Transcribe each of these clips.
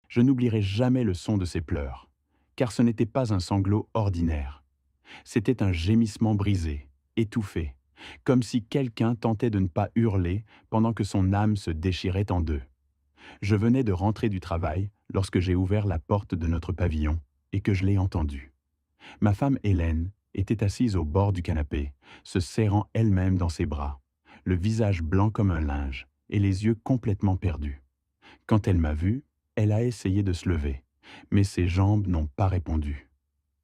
Je n'oublierai jamais le son de ses pleurs, car ce n'était pas un sanglot ordinaire. C'était un gémissement brisé, étouffé, comme si quelqu'un tentait de ne pas hurler pendant que son âme se déchirait en deux. Je venais de rentrer du travail lorsque j'ai ouvert la porte de notre pavillon et que je l'ai entendu. Ma femme Hélène était assise au bord du canapé, se serrant elle-même dans ses bras, le visage blanc comme un linge et les yeux complètement perdus. Quand elle m'a vu, elle a essayé de se lever, mais ses jambes n'ont pas répondu.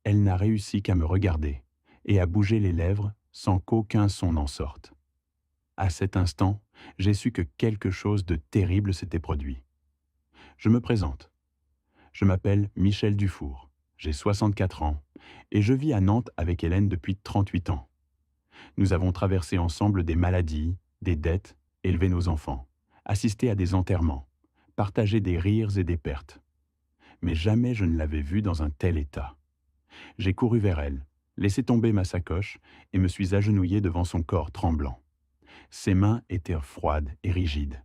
Elle n'a réussi qu'à me regarder et à bouger les lèvres sans qu'aucun son n'en sorte. À cet instant, j'ai su que quelque chose de terrible s'était produit. Je me présente. Je m'appelle Michel Dufour, j'ai 64 ans et je vis à Nantes avec Hélène depuis 38 ans. Nous avons traversé ensemble des maladies, des dettes, élevé nos enfants, assisté à des enterrements, partagé des rires et des pertes. Mais jamais je ne l'avais vue dans un tel état. J'ai couru vers elle, laissé tomber ma sacoche et me suis agenouillé devant son corps tremblant. Ses mains étaient froides et rigides,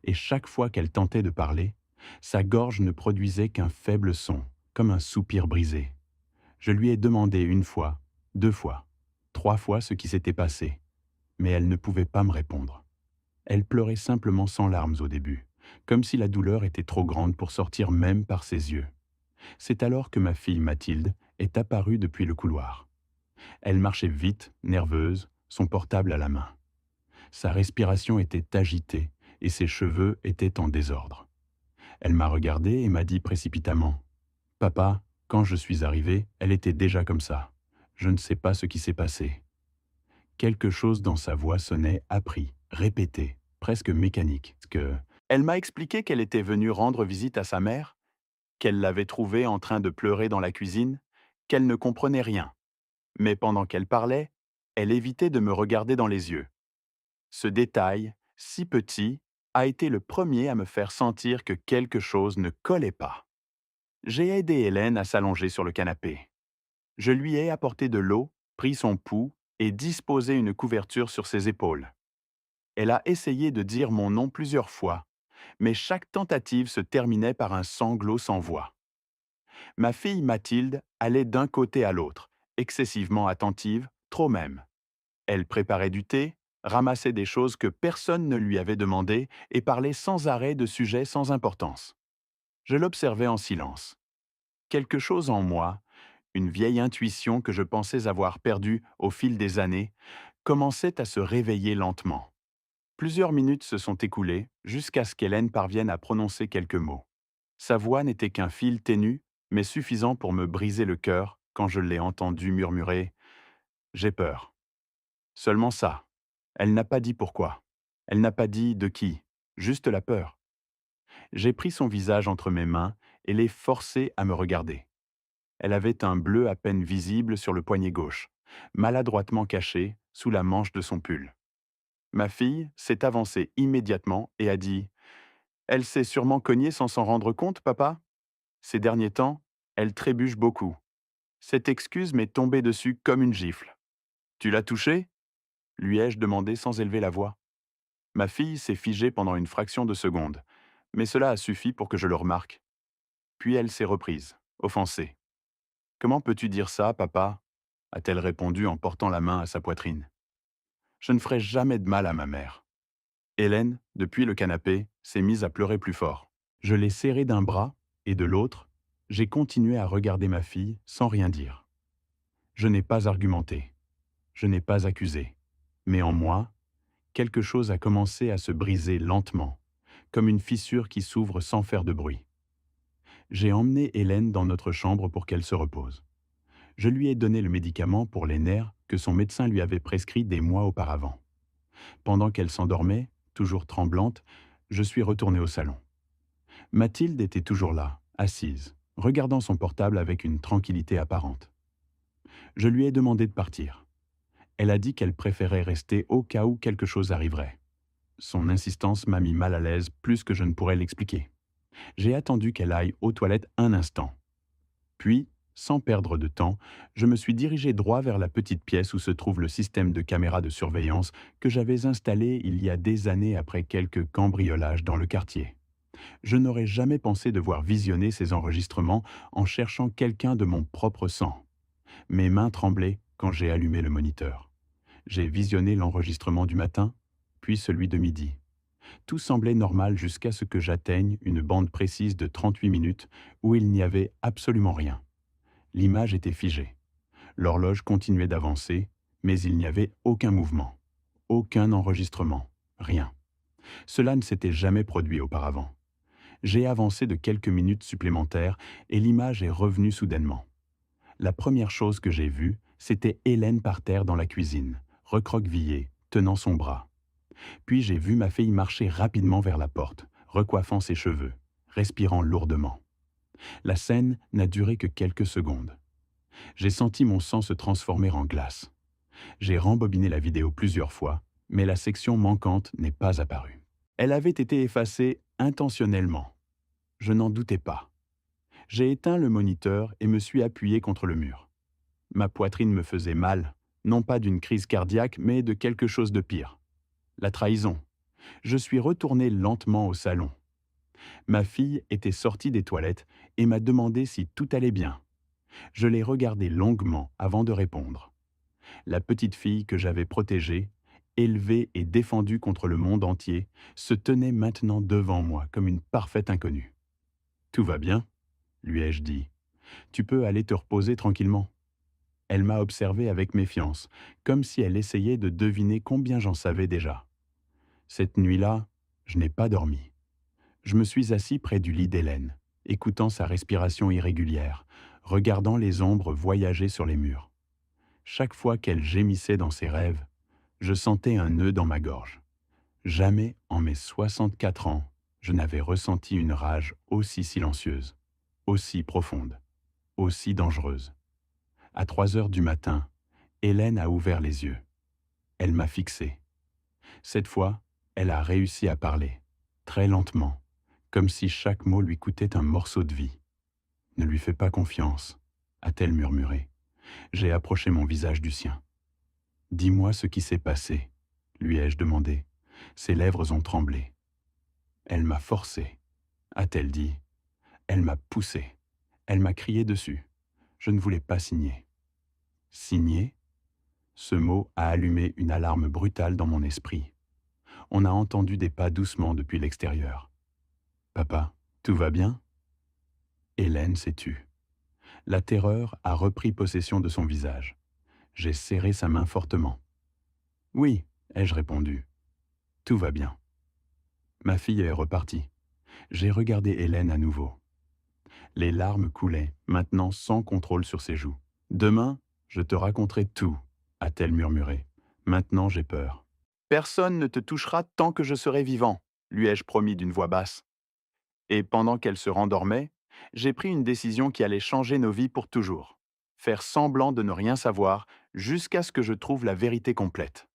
et chaque fois qu'elle tentait de parler, sa gorge ne produisait qu'un faible son, comme un soupir brisé. Je lui ai demandé une fois, deux fois, trois fois ce qui s'était passé, mais elle ne pouvait pas me répondre. Elle pleurait simplement sans larmes au début, comme si la douleur était trop grande pour sortir même par ses yeux. C'est alors que ma fille Mathilde est apparue depuis le couloir. Elle marchait vite, nerveuse, son portable à la main. Sa respiration était agitée et ses cheveux étaient en désordre. Elle m'a regardé et m'a dit précipitamment : « Papa, quand je suis arrivé, elle était déjà comme ça. Je ne sais pas ce qui s'est passé. » Quelque chose dans sa voix sonnait appris, répété, presque mécanique. Elle m'a expliqué qu'elle était venue rendre visite à sa mère, qu'elle l'avait trouvée en train de pleurer dans la cuisine, qu'elle ne comprenait rien. Mais pendant qu'elle parlait, elle évitait de me regarder dans les yeux. Ce détail, si petit, a été le premier à me faire sentir que quelque chose ne collait pas. J'ai aidé Hélène à s'allonger sur le canapé. Je lui ai apporté de l'eau, pris son pouls et disposé une couverture sur ses épaules. Elle a essayé de dire mon nom plusieurs fois, mais chaque tentative se terminait par un sanglot sans voix. Ma fille Mathilde allait d'un côté à l'autre, excessivement attentive, trop même. Elle préparait du thé, ramassait des choses que personne ne lui avait demandées et parlait sans arrêt de sujets sans importance. Je l'observais en silence. Quelque chose en moi, une vieille intuition que je pensais avoir perdue au fil des années, commençait à se réveiller lentement. Plusieurs minutes se sont écoulées jusqu'à ce qu'Hélène parvienne à prononcer quelques mots. Sa voix n'était qu'un fil ténu, mais suffisant pour me briser le cœur quand je l'ai entendue murmurer : « J'ai peur. » Seulement ça. Elle n'a pas dit pourquoi. Elle n'a pas dit de qui. Juste la peur. J'ai pris son visage entre mes mains et l'ai forcé à me regarder. Elle avait un bleu à peine visible sur le poignet gauche, maladroitement caché sous la manche de son pull. Ma fille s'est avancée immédiatement et a dit : « Elle s'est sûrement cognée sans s'en rendre compte, papa ? Ces derniers temps, elle trébuche beaucoup. Cette excuse m'est tombée dessus comme une gifle. »« Tu l'as touchée ? » lui ai-je demandé sans élever la voix. Ma fille s'est figée pendant une fraction de seconde, mais cela a suffi pour que je le remarque. Puis elle s'est reprise, offensée. « Comment peux-tu dire ça, papa ? » a-t-elle répondu en portant la main à sa poitrine. Je ne ferai jamais de mal à ma mère. Hélène, depuis le canapé, s'est mise à pleurer plus fort. Je l'ai serrée d'un bras, et de l'autre, j'ai continué à regarder ma fille sans rien dire. Je n'ai pas argumenté. Je n'ai pas accusé. Mais en moi, quelque chose a commencé à se briser lentement, comme une fissure qui s'ouvre sans faire de bruit. J'ai emmené Hélène dans notre chambre pour qu'elle se repose. Je lui ai donné le médicament pour les nerfs que son médecin lui avait prescrit des mois auparavant. Pendant qu'elle s'endormait, toujours tremblante, je suis retourné au salon. Mathilde était toujours là, assise, regardant son portable avec une tranquillité apparente. Je lui ai demandé de partir. Elle a dit qu'elle préférait rester au cas où quelque chose arriverait. Son insistance m'a mis mal à l'aise plus que je ne pourrais l'expliquer. J'ai attendu qu'elle aille aux toilettes un instant. Puis, sans perdre de temps, je me suis dirigé droit vers la petite pièce où se trouve le système de caméra de surveillance que j'avais installé il y a des années après quelques cambriolages dans le quartier. Je n'aurais jamais pensé devoir visionner ces enregistrements en cherchant quelqu'un de mon propre sang. Mes mains tremblaient quand j'ai allumé le moniteur. J'ai visionné l'enregistrement du matin, puis celui de midi. Tout semblait normal jusqu'à ce que j'atteigne une bande précise de 38 minutes où il n'y avait absolument rien. L'image était figée. L'horloge continuait d'avancer, mais il n'y avait aucun mouvement, aucun enregistrement, rien. Cela ne s'était jamais produit auparavant. J'ai avancé de quelques minutes supplémentaires et l'image est revenue soudainement. La première chose que j'ai vue, c'était Hélène par terre dans la cuisine, recroquevillée, tenant son bras. Puis j'ai vu ma fille marcher rapidement vers la porte, recoiffant ses cheveux, respirant lourdement. La scène n'a duré que quelques secondes. J'ai senti mon sang se transformer en glace. J'ai rembobiné la vidéo plusieurs fois, mais la section manquante n'est pas apparue. Elle avait été effacée intentionnellement. Je n'en doutais pas. J'ai éteint le moniteur et me suis appuyé contre le mur. Ma poitrine me faisait mal, non pas d'une crise cardiaque, mais de quelque chose de pire. La trahison. Je suis retourné lentement au salon. Ma fille était sortie des toilettes et m'a demandé si tout allait bien. Je l'ai regardée longuement avant de répondre. La petite fille que j'avais protégée, élevée et défendue contre le monde entier, se tenait maintenant devant moi comme une parfaite inconnue. « Tout va bien ?» lui ai-je dit. « Tu peux aller te reposer tranquillement. » Elle m'a observé avec méfiance, comme si elle essayait de deviner combien j'en savais déjà. Cette nuit-là, je n'ai pas dormi. Je me suis assis près du lit d'Hélène, écoutant sa respiration irrégulière, regardant les ombres voyager sur les murs. Chaque fois qu'elle gémissait dans ses rêves, je sentais un nœud dans ma gorge. Jamais en mes 64 ans, je n'avais ressenti une rage aussi silencieuse, aussi profonde, aussi dangereuse. À 3 heures du matin, Hélène a ouvert les yeux. Elle m'a fixé. Cette fois, elle a réussi à parler, très lentement, comme si chaque mot lui coûtait un morceau de vie. « Ne lui fais pas confiance », a-t-elle murmuré. J'ai approché mon visage du sien. « Dis-moi ce qui s'est passé », lui ai-je demandé. Ses lèvres ont tremblé. « Elle m'a forcé », a-t-elle dit. « Elle m'a poussé. Elle m'a crié dessus. Je ne voulais pas signer. » Signer ? Ce mot a allumé une alarme brutale dans mon esprit. On a entendu des pas doucement depuis l'extérieur. « Papa, tout va bien ?» Hélène s'est tue. La terreur a repris possession de son visage. J'ai serré sa main fortement. « Oui, » ai-je répondu. « Tout va bien. » Ma fille est repartie. J'ai regardé Hélène à nouveau. Les larmes coulaient, maintenant sans contrôle sur ses joues. « Demain, je te raconterai tout, » a-t-elle murmuré. « Maintenant, j'ai peur. »« Personne ne te touchera tant que je serai vivant, » lui ai-je promis d'une voix basse. Et pendant qu'elle se rendormait, j'ai pris une décision qui allait changer nos vies pour toujours. Faire semblant de ne rien savoir jusqu'à ce que je trouve la vérité complète.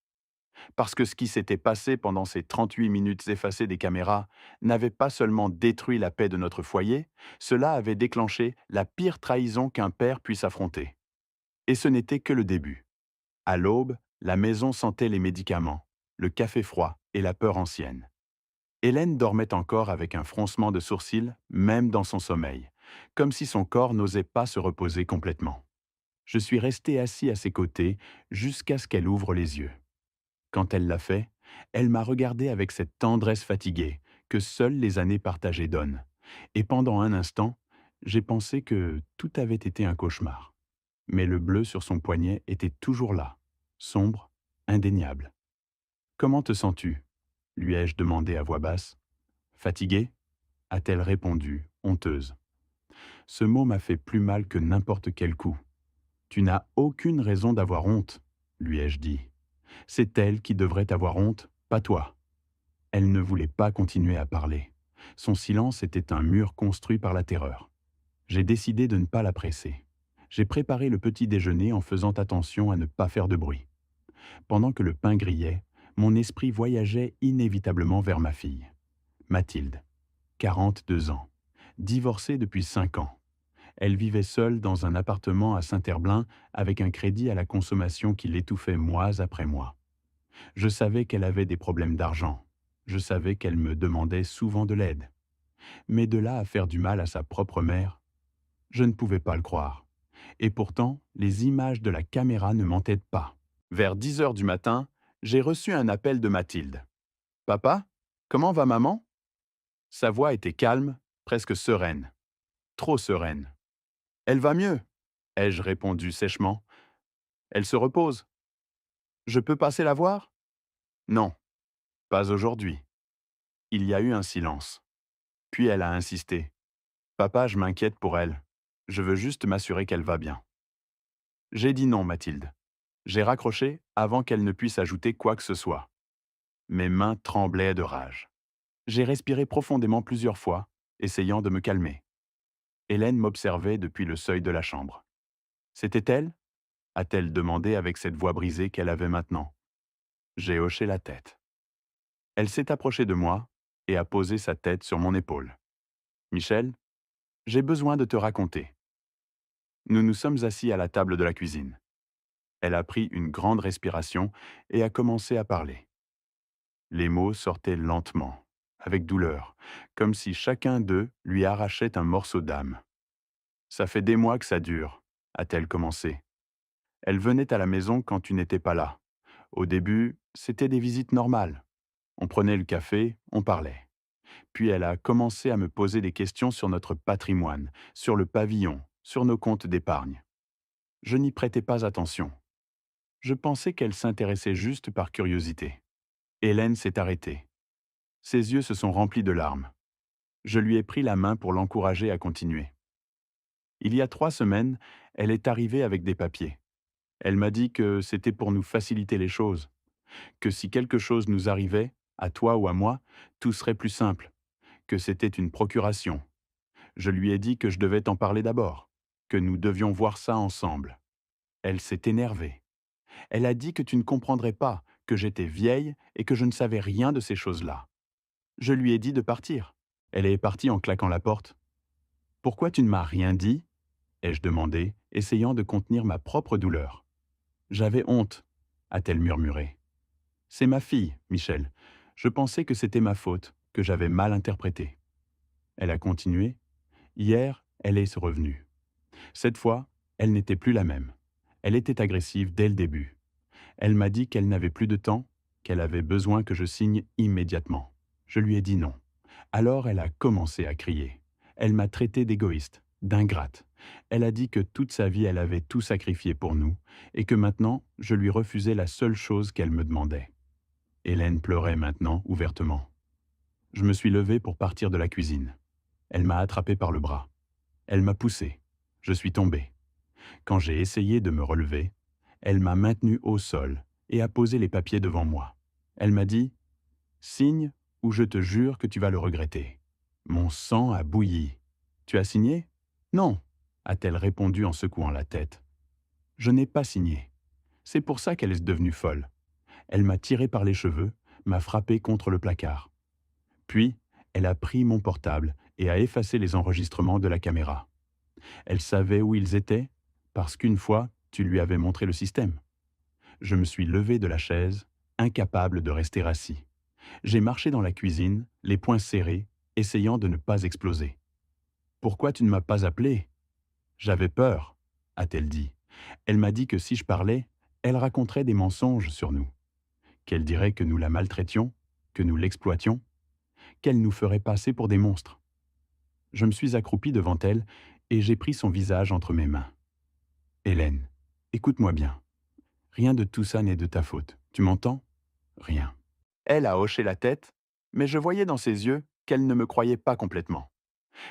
Parce que ce qui s'était passé pendant ces 38 minutes effacées des caméras n'avait pas seulement détruit la paix de notre foyer, cela avait déclenché la pire trahison qu'un père puisse affronter. Et ce n'était que le début. À l'aube, la maison sentait les médicaments, le café froid et la peur ancienne. Hélène dormait encore avec un froncement de sourcils, même dans son sommeil, comme si son corps n'osait pas se reposer complètement. Je suis resté assis à ses côtés jusqu'à ce qu'elle ouvre les yeux. Quand elle l'a fait, elle m'a regardé avec cette tendresse fatiguée que seules les années partagées donnent. Et pendant un instant, j'ai pensé que tout avait été un cauchemar. Mais le bleu sur son poignet était toujours là, sombre, indéniable. « Comment te sens-tu » lui ai-je demandé à voix basse. « Fatiguée » a-t-elle répondu, honteuse. Ce mot m'a fait plus mal que n'importe quel coup. « Tu n'as aucune raison d'avoir honte » lui ai-je dit. « C'est elle qui devrait avoir honte, pas toi. » Elle ne voulait pas continuer à parler. Son silence était un mur construit par la terreur. J'ai décidé de ne pas la presser. J'ai préparé le petit déjeuner en faisant attention à ne pas faire de bruit. Pendant que le pain grillait, mon esprit voyageait inévitablement vers ma fille. Mathilde, 42 ans, divorcée depuis 5 ans. Elle vivait seule dans un appartement à Saint-Herblain avec un crédit à la consommation qui l'étouffait mois après mois. Je savais qu'elle avait des problèmes d'argent. Je savais qu'elle me demandait souvent de l'aide. Mais de là à faire du mal à sa propre mère, je ne pouvais pas le croire. Et pourtant, les images de la caméra ne mentaient pas. Vers 10 heures du matin, j'ai reçu un appel de Mathilde. Papa, comment va maman? Sa voix était calme, presque sereine. Trop sereine. Elle va mieux, ai-je répondu sèchement. Elle se repose. Je peux passer la voir? Non, pas aujourd'hui. Il y a eu un silence. Puis elle a insisté. Papa, je m'inquiète pour elle. Je veux juste m'assurer qu'elle va bien. J'ai dit non, Mathilde. J'ai raccroché avant qu'elle ne puisse ajouter quoi que ce soit. Mes mains tremblaient de rage. J'ai respiré profondément plusieurs fois, essayant de me calmer. Hélène m'observait depuis le seuil de la chambre. C'était elle? A-t-elle demandé avec cette voix brisée qu'elle avait maintenant. J'ai hoché la tête. Elle s'est approchée de moi et a posé sa tête sur mon épaule. Michel, j'ai besoin de te raconter. Nous nous sommes assis à la table de la cuisine. Elle a pris une grande respiration et a commencé à parler. Les mots sortaient lentement, avec douleur, comme si chacun d'eux lui arrachait un morceau d'âme. Ça fait des mois que ça dure, a-t-elle commencé. Elle venait à la maison quand tu n'étais pas là. Au début, c'était des visites normales. On prenait le café, on parlait. Puis elle a commencé à me poser des questions sur notre patrimoine, sur le pavillon, sur nos comptes d'épargne. Je n'y prêtais pas attention. Je pensais qu'elle s'intéressait juste par curiosité. Hélène s'est arrêtée. Ses yeux se sont remplis de larmes. Je lui ai pris la main pour l'encourager à continuer. Il y a 3 semaines, elle est arrivée avec des papiers. Elle m'a dit que c'était pour nous faciliter les choses, que si quelque chose nous arrivait, à toi ou à moi, tout serait plus simple, que c'était une procuration. Je lui ai dit que je devais t'en parler d'abord, que nous devions voir ça ensemble. Elle s'est énervée. Elle a dit que tu ne comprendrais pas, que j'étais vieille et que je ne savais rien de ces choses-là. Je lui ai dit de partir. Elle est partie en claquant la porte. Pourquoi tu ne m'as rien dit? Ai-je demandé, essayant de contenir ma propre douleur. J'avais honte, a-t-elle murmuré. C'est ma fille, Michel. Je pensais que c'était ma faute, que j'avais mal interprété. Elle a continué. Hier, elle est revenue. Cette fois, elle n'était plus la même. Elle était agressive dès le début. Elle m'a dit qu'elle n'avait plus de temps, qu'elle avait besoin que je signe immédiatement. Je lui ai dit non. Alors elle a commencé à crier. Elle m'a traité d'égoïste, d'ingrate. Elle a dit que toute sa vie elle avait tout sacrifié pour nous et que maintenant je lui refusais la seule chose qu'elle me demandait. Hélène pleurait maintenant ouvertement. Je me suis levé pour partir de la cuisine. Elle m'a attrapé par le bras. Elle m'a poussé. Je suis tombé. Quand j'ai essayé de me relever, elle m'a maintenu au sol et a posé les papiers devant moi. Elle m'a dit « Signe ou je te jure que tu vas le regretter ». Mon sang a bouilli. « Tu as signé ?»« Non », a-t-elle répondu en secouant la tête. « Je n'ai pas signé. C'est pour ça qu'elle est devenue folle. Elle m'a tiré par les cheveux, m'a frappé contre le placard. Puis, elle a pris mon portable et a effacé les enregistrements de la caméra. Elle savait où ils étaient, parce qu'une fois, tu lui avais montré le système. Je me suis levé de la chaise, incapable de rester assis. J'ai marché dans la cuisine, les poings serrés, essayant de ne pas exploser. « Pourquoi tu ne m'as pas appelé ?»« J'avais peur, » a-t-elle dit. Elle m'a dit que si je parlais, elle raconterait des mensonges sur nous. Qu'elle dirait que nous la maltraitions, que nous l'exploitions, qu'elle nous ferait passer pour des monstres. Je me suis accroupi devant elle et j'ai pris son visage entre mes mains. « Hélène, écoute-moi bien. Rien de tout ça n'est de ta faute. Tu m'entends? Rien. » Elle a hoché la tête, mais je voyais dans ses yeux qu'elle ne me croyait pas complètement.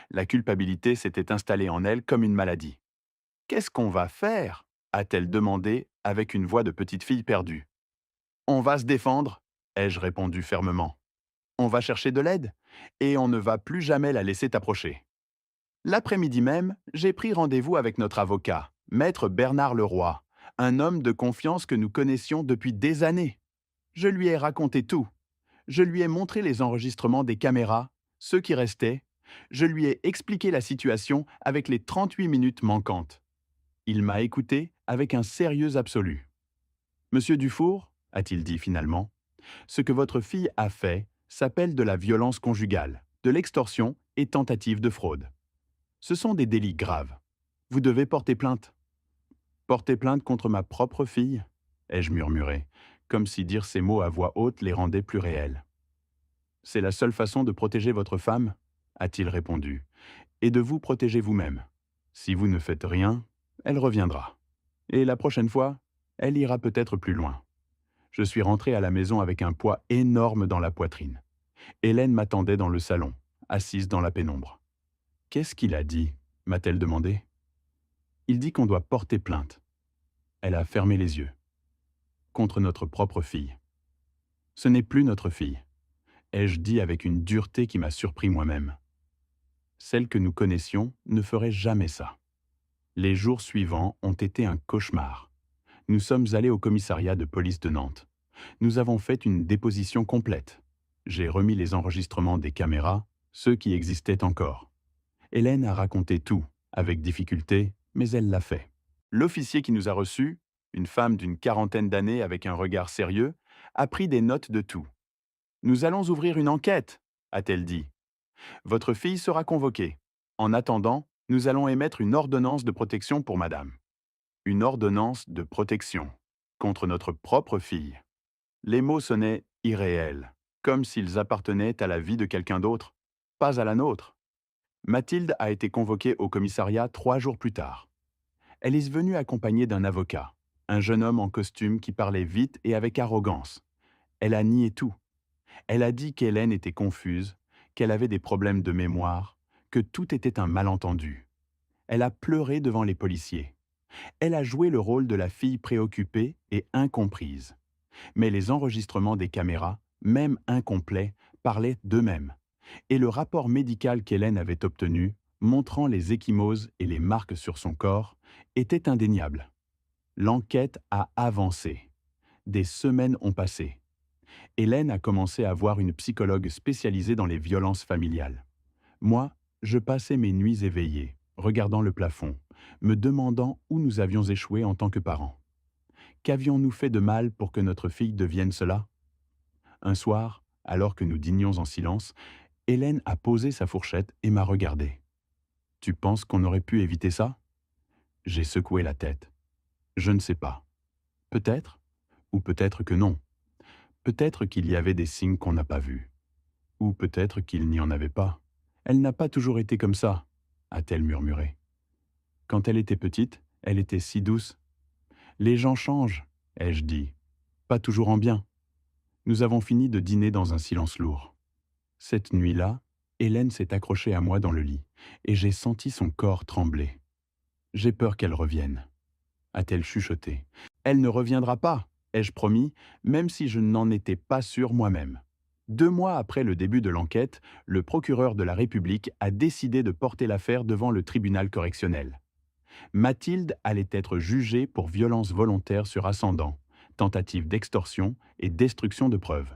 La culpabilité s'était installée en elle comme une maladie. « Qu'est-ce qu'on va faire ?» a-t-elle demandé avec une voix de petite fille perdue. « On va se défendre, » ai-je répondu fermement. « On va chercher de l'aide, et on ne va plus jamais la laisser t'approcher. » L'après-midi même, j'ai pris rendez-vous avec notre avocat, maître Bernard Leroy, un homme de confiance que nous connaissions depuis des années. Je lui ai raconté tout. Je lui ai montré les enregistrements des caméras, ceux qui restaient. Je lui ai expliqué la situation avec les 38 minutes manquantes. Il m'a écouté avec un sérieux absolu. « Monsieur Dufour, » a-t-il dit finalement, « ce que votre fille a fait s'appelle de la violence conjugale, de l'extorsion et tentative de fraude. Ce sont des délits graves. Vous devez porter plainte. Porter plainte contre ma propre fille, ai-je murmuré, comme si dire ces mots à voix haute les rendait plus réels. C'est la seule façon de protéger votre femme, a-t-il répondu, et de vous protéger vous-même. Si vous ne faites rien, elle reviendra. Et la prochaine fois, elle ira peut-être plus loin. Je suis rentré à la maison avec un poids énorme dans la poitrine. Hélène m'attendait dans le salon, assise dans la pénombre. « Qu'est-ce qu'il a dit ?» m'a-t-elle demandé. « Il dit qu'on doit porter plainte. » Elle a fermé les yeux. « Contre notre propre fille. »« Ce n'est plus notre fille. » ai-je dit avec une dureté qui m'a surpris moi-même. Celle que nous connaissions ne ferait jamais ça. Les jours suivants ont été un cauchemar. Nous sommes allés au commissariat de police de Nantes. Nous avons fait une déposition complète. J'ai remis les enregistrements des caméras, ceux qui existaient encore. Hélène a raconté tout, avec difficulté, mais elle l'a fait. L'officier qui nous a reçus, une femme d'une quarantaine d'années avec un regard sérieux, a pris des notes de tout. « Nous allons ouvrir une enquête », a-t-elle dit. « Votre fille sera convoquée. En attendant, nous allons émettre une ordonnance de protection pour madame. » Une ordonnance de protection contre notre propre fille. Les mots sonnaient irréels, comme s'ils appartenaient à la vie de quelqu'un d'autre, pas à la nôtre. Mathilde a été convoquée au commissariat 3 jours plus tard. Elle est venue accompagnée d'un avocat, un jeune homme en costume qui parlait vite et avec arrogance. Elle a nié tout. Elle a dit qu'Hélène était confuse, qu'elle avait des problèmes de mémoire, que tout était un malentendu. Elle a pleuré devant les policiers. Elle a joué le rôle de la fille préoccupée et incomprise. Mais les enregistrements des caméras, même incomplets, parlaient d'eux-mêmes. Et le rapport médical qu'Hélène avait obtenu, montrant les ecchymoses et les marques sur son corps, était indéniable. L'enquête a avancé. Des semaines ont passé. Hélène a commencé à voir une psychologue spécialisée dans les violences familiales. Moi, je passais mes nuits éveillées, regardant le plafond, me demandant où nous avions échoué en tant que parents. Qu'avions-nous fait de mal pour que notre fille devienne cela? Un soir, alors que nous dînions en silence, Hélène a posé sa fourchette et m'a regardé. « Tu penses qu'on aurait pu éviter ça ?» J'ai secoué la tête. Je ne sais pas. Peut-être, ou peut-être que non. Peut-être qu'il y avait des signes qu'on n'a pas vus. Ou peut-être qu'il n'y en avait pas. Elle n'a pas toujours été comme ça, a-t-elle murmuré. Quand elle était petite, elle était si douce. Les gens changent, ai-je dit. Pas toujours en bien. Nous avons fini de dîner dans un silence lourd. Cette nuit-là, Hélène s'est accrochée à moi dans le lit, et j'ai senti son corps trembler. J'ai peur qu'elle revienne, a-t-elle chuchoté. Elle ne reviendra pas, ai-je promis, même si je n'en étais pas sûr moi-même. 2 mois après le début de l'enquête, le procureur de la République a décidé de porter l'affaire devant le tribunal correctionnel. Mathilde allait être jugée pour violence volontaire sur ascendant, tentative d'extorsion et destruction de preuves.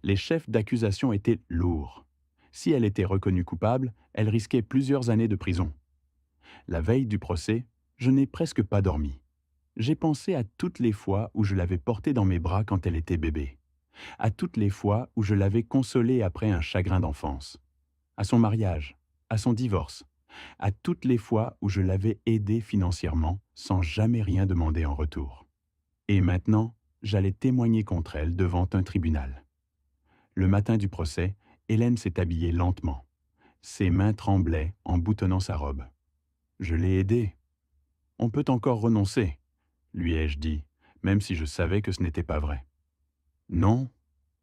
Les chefs d'accusation étaient lourds. Si elle était reconnue coupable, elle risquait plusieurs années de prison. La veille du procès, je n'ai presque pas dormi. J'ai pensé à toutes les fois où je l'avais portée dans mes bras quand elle était bébé, à toutes les fois où je l'avais consolée après un chagrin d'enfance, à son mariage, à son divorce, à toutes les fois où je l'avais aidée financièrement sans jamais rien demander en retour. Et maintenant, j'allais témoigner contre elle devant un tribunal. Le matin du procès, Hélène s'est habillée lentement. Ses mains tremblaient en boutonnant sa robe. Je l'ai aidée. On peut encore renoncer, lui ai-je dit, même si je savais que ce n'était pas vrai. Non,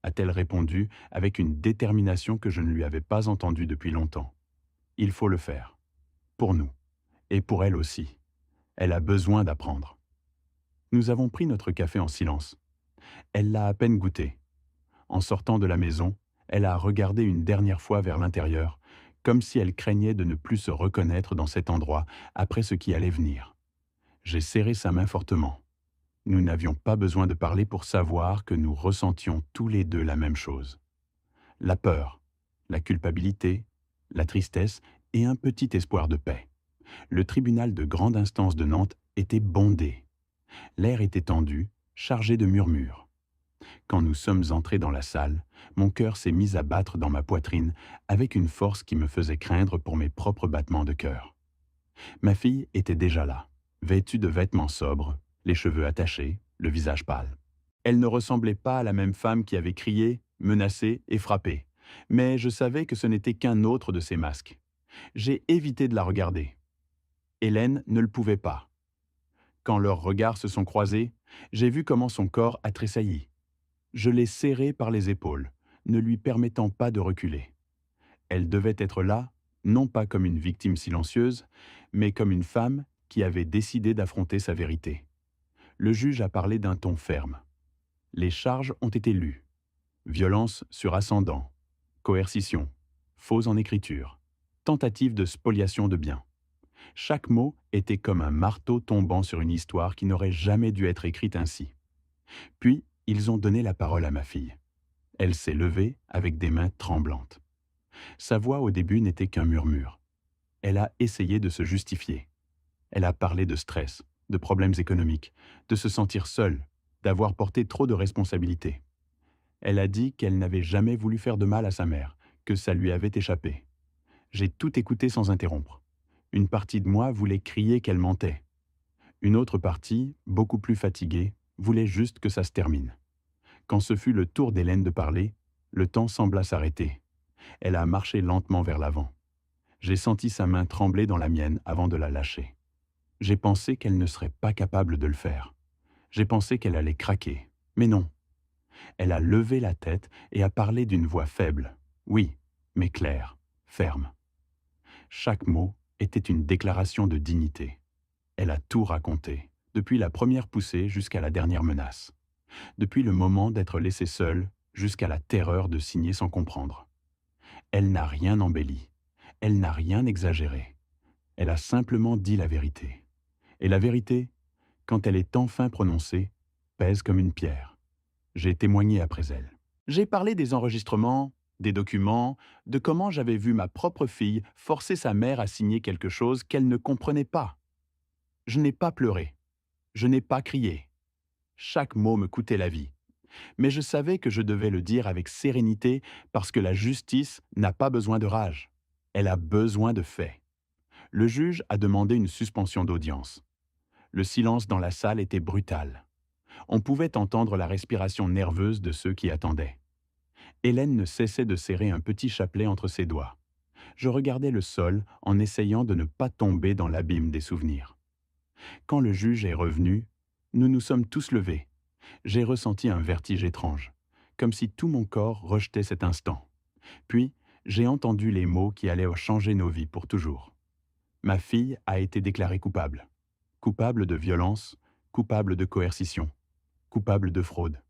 a-t-elle répondu avec une détermination que je ne lui avais pas entendue depuis longtemps. Il faut le faire. Pour nous. Et pour elle aussi. Elle a besoin d'apprendre. Nous avons pris notre café en silence. Elle l'a à peine goûté. En sortant de la maison, elle a regardé une dernière fois vers l'intérieur, comme si elle craignait de ne plus se reconnaître dans cet endroit après ce qui allait venir. J'ai serré sa main fortement. Nous n'avions pas besoin de parler pour savoir que nous ressentions tous les deux la même chose. La peur, la culpabilité, la tristesse et un petit espoir de paix. Le tribunal de grande instance de Nantes était bondé. L'air était tendu, chargé de murmures. Quand nous sommes entrés dans la salle, Mon cœur s'est mis à battre dans ma poitrine avec une force qui me faisait craindre pour mes propres battements de cœur. Ma fille était déjà là, vêtue de vêtements sobres, les cheveux attachés, le visage pâle. Elle ne ressemblait pas à la même femme qui avait crié, menacé et frappé, mais je savais que ce n'était qu'un autre de ces masques. J'ai évité de la regarder. Hélène ne le pouvait pas. Quand leurs regards se sont croisés, j'ai vu comment son corps a tressailli. Je l'ai serrée par les épaules, ne lui permettant pas de reculer. Elle devait être là, non pas comme une victime silencieuse, mais comme une femme qui avait décidé d'affronter sa vérité. Le juge a parlé d'un ton ferme. Les charges ont été lues. Violence sur ascendant, coercition, faux en écriture, tentative de spoliation de biens. Chaque mot était comme un marteau tombant sur une histoire qui n'aurait jamais dû être écrite ainsi. Puis, ils ont donné la parole à ma fille. Elle s'est levée avec des mains tremblantes. Sa voix au début n'était qu'un murmure. Elle a essayé de se justifier. Elle a parlé de stress, de problèmes économiques, de se sentir seule, d'avoir porté trop de responsabilités. Elle a dit qu'elle n'avait jamais voulu faire de mal à sa mère, que ça lui avait échappé. J'ai tout écouté sans interrompre. Une partie de moi voulait crier qu'elle mentait. Une autre partie, beaucoup plus fatiguée, voulait juste que ça se termine. Quand ce fut le tour d'Hélène de parler, le temps sembla s'arrêter. Elle a marché lentement vers l'avant. J'ai senti sa main trembler dans la mienne avant de la lâcher. J'ai pensé qu'elle ne serait pas capable de le faire. J'ai pensé qu'elle allait craquer. Mais non. Elle a levé la tête et a parlé d'une voix faible. Oui, mais claire, ferme. Chaque mot était une déclaration de dignité. Elle a tout raconté, depuis la première poussée jusqu'à la dernière menace. Depuis le moment d'être laissée seule jusqu'à la terreur de signer sans comprendre. Elle n'a rien embelli. Elle n'a rien exagéré. Elle a simplement dit la vérité. Et la vérité, quand elle est enfin prononcée, pèse comme une pierre. J'ai témoigné après elle. J'ai parlé des enregistrements, des documents, de comment j'avais vu ma propre fille forcer sa mère à signer quelque chose qu'elle ne comprenait pas. Je n'ai pas pleuré. Je n'ai pas crié. Chaque mot me coûtait la vie. Mais je savais que je devais le dire avec sérénité parce que la justice n'a pas besoin de rage. Elle a besoin de faits. Le juge a demandé une suspension d'audience. Le silence dans la salle était brutal. On pouvait entendre la respiration nerveuse de ceux qui attendaient. Hélène ne cessait de serrer un petit chapelet entre ses doigts. Je regardais le sol en essayant de ne pas tomber dans l'abîme des souvenirs. Quand le juge est revenu, nous nous sommes tous levés. J'ai ressenti un vertige étrange, comme si tout mon corps rejetait cet instant. Puis, j'ai entendu les mots qui allaient changer nos vies pour toujours. Ma fille a été déclarée coupable. Coupable de violence, coupable de coercition, coupable de fraude.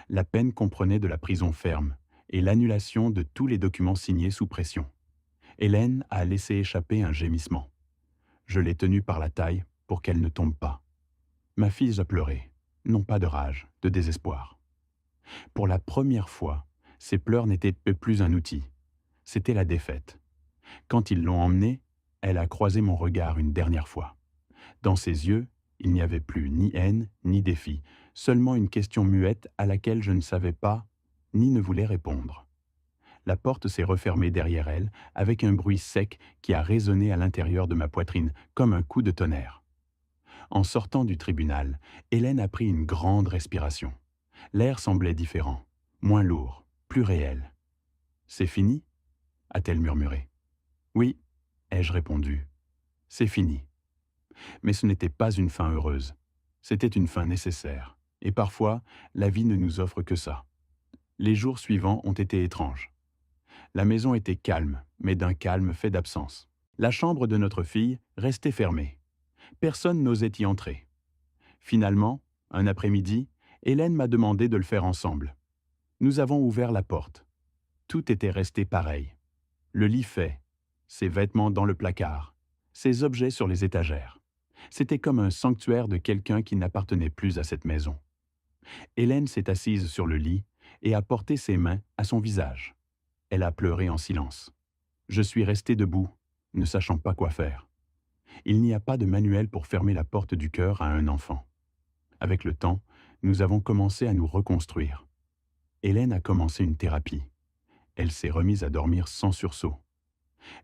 La peine comprenait de la prison ferme et l'annulation de tous les documents signés sous pression. Hélène a laissé échapper un gémissement. Je l'ai tenue par la taille pour qu'elle ne tombe pas. Ma fille a pleuré, non pas de rage, de désespoir. Pour la première fois, ses pleurs n'étaient plus un outil. C'était la défaite. Quand ils l'ont emmenée, elle a croisé mon regard une dernière fois. Dans ses yeux, il n'y avait plus ni haine, ni défi, seulement une question muette à laquelle je ne savais pas, ni ne voulais répondre. La porte s'est refermée derrière elle, avec un bruit sec qui a résonné à l'intérieur de ma poitrine, comme un coup de tonnerre. En sortant du tribunal, Hélène a pris une grande respiration. L'air semblait différent, moins lourd, plus réel. « C'est fini » a-t-elle murmuré. « Oui » ai-je répondu. « C'est fini. » Mais ce n'était pas une fin heureuse. C'était une fin nécessaire. Et parfois, la vie ne nous offre que ça. Les jours suivants ont été étranges. La maison était calme, mais d'un calme fait d'absence. La chambre de notre fille restait fermée. Personne n'osait y entrer. Finalement, un après-midi, Hélène m'a demandé de le faire ensemble. Nous avons ouvert la porte. Tout était resté pareil. Le lit fait, ses vêtements dans le placard, ses objets sur les étagères. C'était comme un sanctuaire de quelqu'un qui n'appartenait plus à cette maison. Hélène s'est assise sur le lit et a porté ses mains à son visage. Elle a pleuré en silence. Je suis resté debout, ne sachant pas quoi faire. Il n'y a pas de manuel pour fermer la porte du cœur à un enfant. Avec le temps, nous avons commencé à nous reconstruire. Hélène a commencé une thérapie. Elle s'est remise à dormir sans sursaut.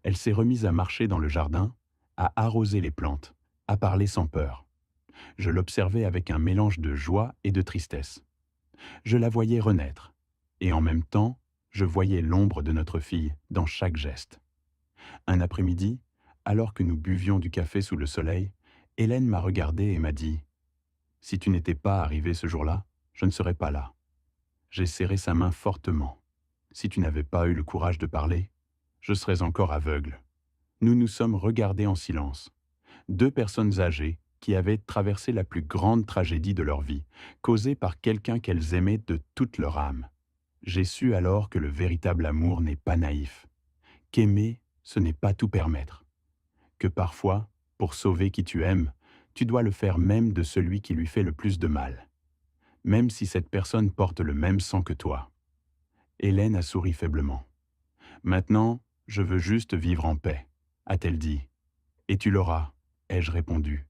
Elle s'est remise à marcher dans le jardin, à arroser les plantes, à parler sans peur. Je l'observais avec un mélange de joie et de tristesse. Je la voyais renaître. Et en même temps, je voyais l'ombre de notre fille dans chaque geste. Un après-midi, alors que nous buvions du café sous le soleil, Hélène m'a regardé et m'a dit « Si tu n'étais pas arrivé ce jour-là, je ne serais pas là. » J'ai serré sa main fortement. Si tu n'avais pas eu le courage de parler, je serais encore aveugle. Nous nous sommes regardés en silence. Deux personnes âgées qui avaient traversé la plus grande tragédie de leur vie, causée par quelqu'un qu'elles aimaient de toute leur âme. J'ai su alors que le véritable amour n'est pas naïf, qu'aimer, ce n'est pas tout permettre, que parfois, pour sauver qui tu aimes, tu dois le faire même de celui qui lui fait le plus de mal, même si cette personne porte le même sang que toi. Hélène a souri faiblement. Maintenant, je veux juste vivre en paix, a-t-elle dit. Et tu l'auras, ai-je répondu,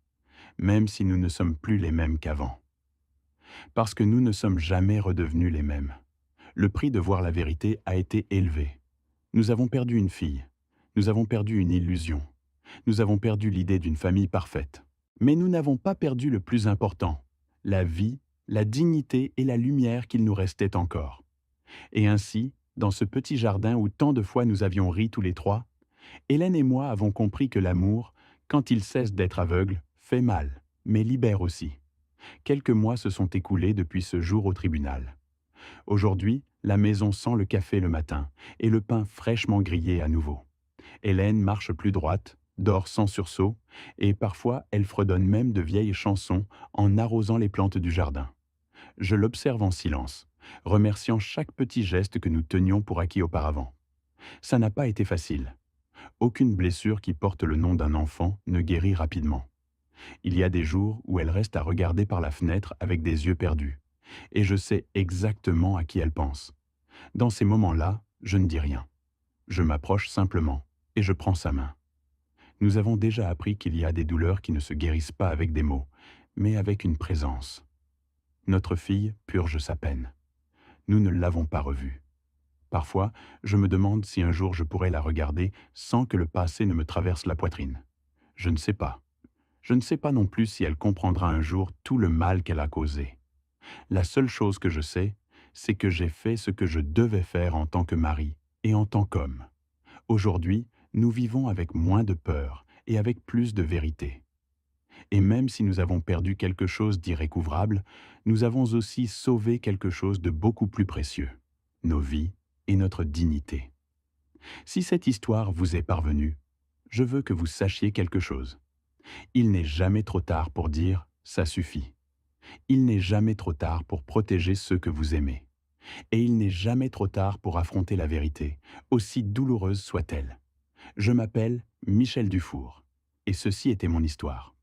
même si nous ne sommes plus les mêmes qu'avant. Parce que nous ne sommes jamais redevenus les mêmes. Le prix de voir la vérité a été élevé. Nous avons perdu une fille. Nous avons perdu une illusion. Nous avons perdu l'idée d'une famille parfaite. Mais nous n'avons pas perdu le plus important, la vie, la dignité et la lumière qu'il nous restait encore. Et ainsi, dans ce petit jardin où tant de fois nous avions ri tous les trois, Hélène et moi avons compris que l'amour, quand il cesse d'être aveugle, fait mal, mais libère aussi. Quelques mois se sont écoulés depuis ce jour au tribunal. Aujourd'hui, la maison sent le café le matin et le pain fraîchement grillé à nouveau. Hélène marche plus droite, dort sans sursaut, et parfois elle fredonne même de vieilles chansons en arrosant les plantes du jardin. Je l'observe en silence, remerciant chaque petit geste que nous tenions pour acquis auparavant. Ça n'a pas été facile. Aucune blessure qui porte le nom d'un enfant ne guérit rapidement. Il y a des jours où elle reste à regarder par la fenêtre avec des yeux perdus. Et je sais exactement à qui elle pense. Dans ces moments-là, je ne dis rien. Je m'approche simplement et je prends sa main. Nous avons déjà appris qu'il y a des douleurs qui ne se guérissent pas avec des mots, mais avec une présence. Notre fille purge sa peine. Nous ne l'avons pas revue. Parfois, je me demande si un jour je pourrai la regarder sans que le passé ne me traverse la poitrine. Je ne sais pas. Je ne sais pas non plus si elle comprendra un jour tout le mal qu'elle a causé. La seule chose que je sais, c'est que j'ai fait ce que je devais faire en tant que mari et en tant qu'homme. Aujourd'hui, nous vivons avec moins de peur et avec plus de vérité. Et même si nous avons perdu quelque chose d'irrécouvrable, nous avons aussi sauvé quelque chose de beaucoup plus précieux, nos vies et notre dignité. Si cette histoire vous est parvenue, je veux que vous sachiez quelque chose. Il n'est jamais trop tard pour dire « ça suffit ». Il n'est jamais trop tard pour protéger ceux que vous aimez. Et il n'est jamais trop tard pour affronter la vérité, aussi douloureuse soit-elle. Je m'appelle Michel Dufour, et ceci était mon histoire.